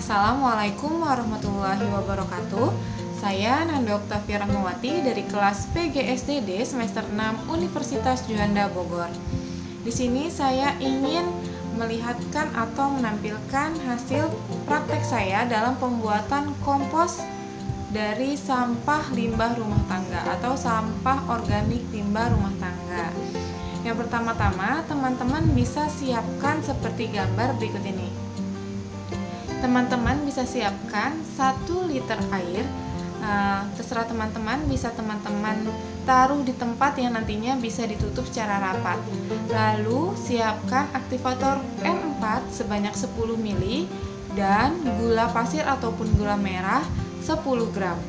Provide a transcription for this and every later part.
Assalamualaikum warahmatullahi wabarakatuh. Saya Nanda Oktavia Rahmawati dari kelas PGSDD semester 6 Universitas Juanda Bogor. Di sini saya ingin melihatkan atau menampilkan hasil praktek saya dalam pembuatan kompos dari sampah limbah rumah tangga atau sampah organik limbah rumah tangga. Yang pertama-tama, teman-teman bisa siapkan seperti gambar berikut ini. Teman-teman bisa siapkan 1 liter air. Terserah teman-teman, bisa teman-teman taruh di tempat yang nantinya bisa ditutup secara rapat. Lalu siapkan aktivator M4 sebanyak 10 ml dan gula pasir ataupun gula merah 10 gram.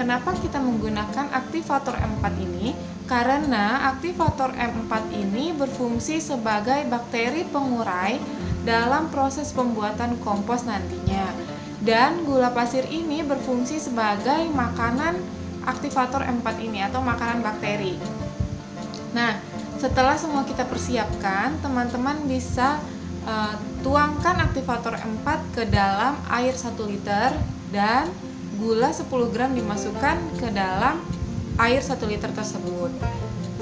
Kenapa kita menggunakan aktivator M4 ini? Karena aktivator M4 ini berfungsi sebagai bakteri pengurai dalam proses pembuatan kompos nantinya. Dan gula pasir ini berfungsi sebagai makanan aktivator M4 ini atau makanan bakteri. Nah, setelah semua kita persiapkan, teman-teman bisa tuangkan aktivator M4 ke dalam air 1 liter dan gula 10 gram dimasukkan ke dalam air 1 liter tersebut.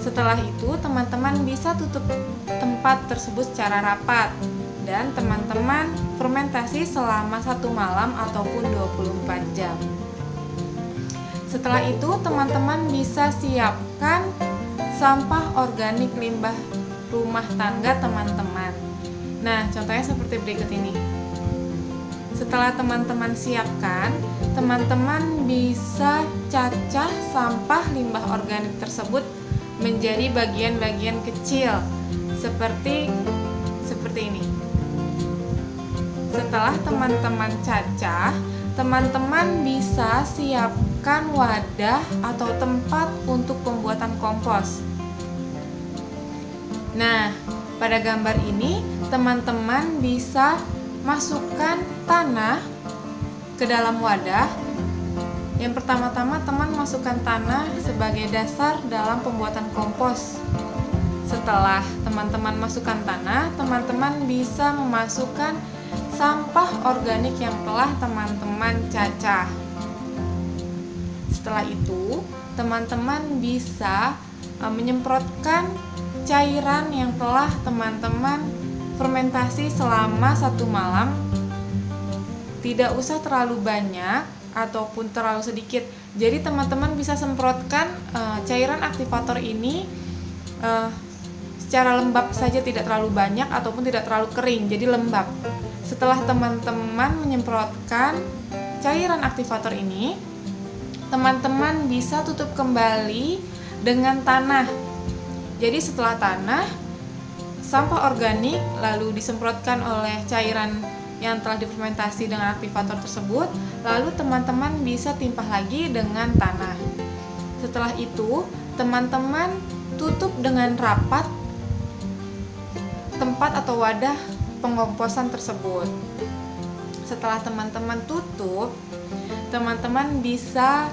Setelah itu, teman-teman bisa tutup tempat tersebut secara rapat dan teman-teman fermentasi selama 1 malam ataupun 24 jam. Setelah itu, teman-teman bisa siapkan sampah organik limbah rumah tangga teman-teman. Nah, contohnya seperti berikut ini. Setelah teman-teman siapkan, teman-teman bisa cacah sampah limbah organik tersebut menjadi bagian-bagian kecil seperti ini. Setelah teman-teman cacah, teman-teman bisa siapkan wadah atau tempat untuk pembuatan kompos. Nah, pada gambar ini teman-teman bisa masukkan tanah ke dalam wadah. Yang pertama-tama teman masukkan tanah sebagai dasar dalam pembuatan kompos. Setelah teman-teman masukkan tanah, teman-teman bisa memasukkan sampah organik yang telah teman-teman cacah. Setelah itu, teman-teman bisa menyemprotkan cairan yang telah teman-teman fermentasi selama 1 malam. Tidak usah terlalu banyak ataupun terlalu sedikit. Jadi teman-teman bisa semprotkan cairan aktivator ini secara lembab saja, tidak terlalu banyak ataupun tidak terlalu kering, jadi lembab. Setelah teman-teman menyemprotkan cairan aktivator ini, teman-teman bisa tutup kembali dengan tanah. Jadi setelah tanah, sampah organik lalu disemprotkan oleh cairan yang telah difermentasi dengan aktivator tersebut, lalu teman-teman bisa timpah lagi dengan tanah. Setelah itu, teman-teman tutup dengan rapat tempat atau wadah pengkomposan tersebut. Setelah teman-teman tutup, teman-teman bisa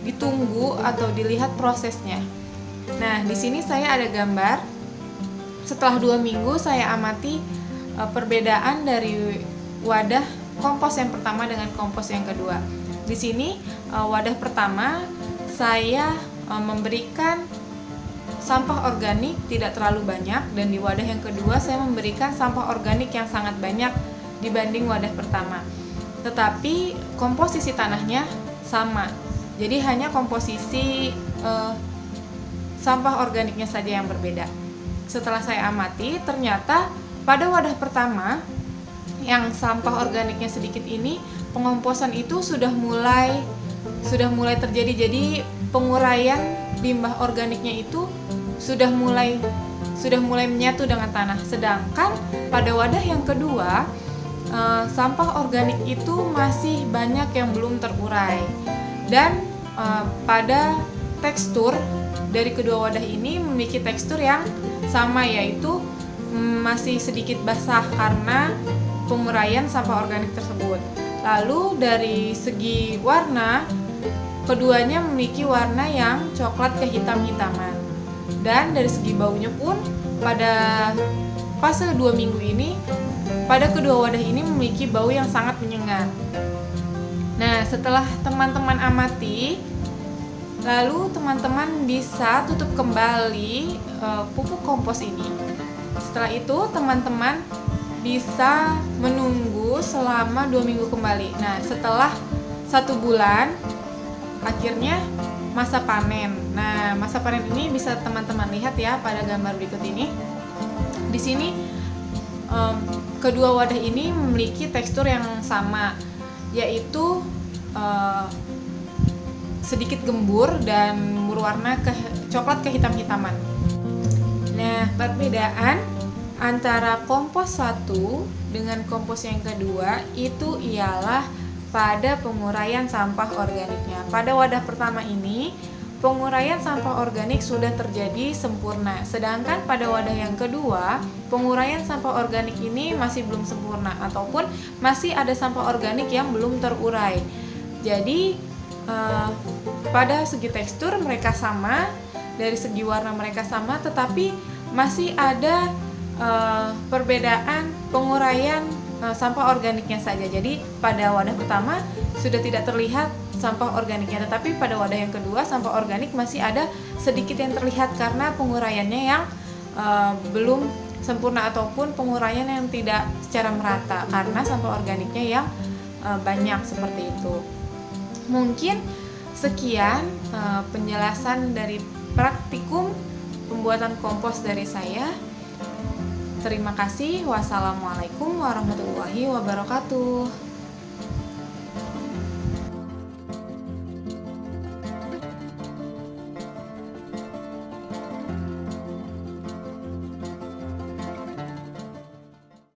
ditunggu atau dilihat prosesnya. Nah, di sini saya ada gambar. Setelah 2 minggu saya amati perbedaan dari wadah kompos yang pertama dengan kompos yang kedua. Di sini wadah pertama saya memberikan sampah organik tidak terlalu banyak, dan di wadah yang kedua saya memberikan sampah organik yang sangat banyak dibanding wadah pertama. Tetapi komposisi tanahnya sama. Jadi hanya komposisi sampah organiknya saja yang berbeda. Setelah saya amati, ternyata pada wadah pertama yang sampah organiknya sedikit ini, pengomposan itu sudah mulai terjadi. Jadi penguraian limbah organiknya itu sudah mulai menyatu dengan tanah. Sedangkan pada wadah yang kedua, sampah organik itu masih banyak yang belum terurai. Dan pada tekstur dari kedua wadah ini memiliki tekstur yang sama, yaitu masih sedikit basah karena penguraian sampah organik tersebut. Lalu dari segi warna, keduanya memiliki warna yang coklat kehitam-hitaman. Dan dari segi baunya pun pada fase 2 minggu ini pada kedua wadah ini memiliki bau yang sangat menyengat. Nah, setelah teman-teman amati, lalu teman-teman bisa tutup kembali pupuk kompos ini. Setelah itu teman-teman bisa menunggu selama 2 minggu kembali. Nah, setelah 1 bulan akhirnya masa panen. Nah, masa panen ini bisa teman-teman lihat ya pada gambar berikut ini. Di sini kedua wadah ini memiliki tekstur yang sama, yaitu sedikit gembur dan berwarna coklat kehitam-hitaman. Nah, perbedaan antara kompos 1 dengan kompos yang kedua itu ialah pada penguraian sampah organiknya. Pada wadah pertama ini, penguraian sampah organik sudah terjadi sempurna. Sedangkan pada wadah yang kedua, penguraian sampah organik ini masih belum sempurna ataupun masih ada sampah organik yang belum terurai. Jadi, pada segi tekstur mereka sama, dari segi warna mereka sama, tetapi masih ada perbedaan penguraian sampah organiknya saja. Jadi pada wadah pertama sudah tidak terlihat sampah organiknya, tetapi pada wadah yang kedua sampah organik masih ada sedikit yang terlihat karena penguraiannya yang belum sempurna ataupun penguraian yang tidak secara merata karena sampah organiknya yang banyak seperti itu. Mungkin sekian penjelasan dari praktikum pembuatan kompos dari saya. Terima kasih. Wassalamualaikum warahmatullahi wabarakatuh.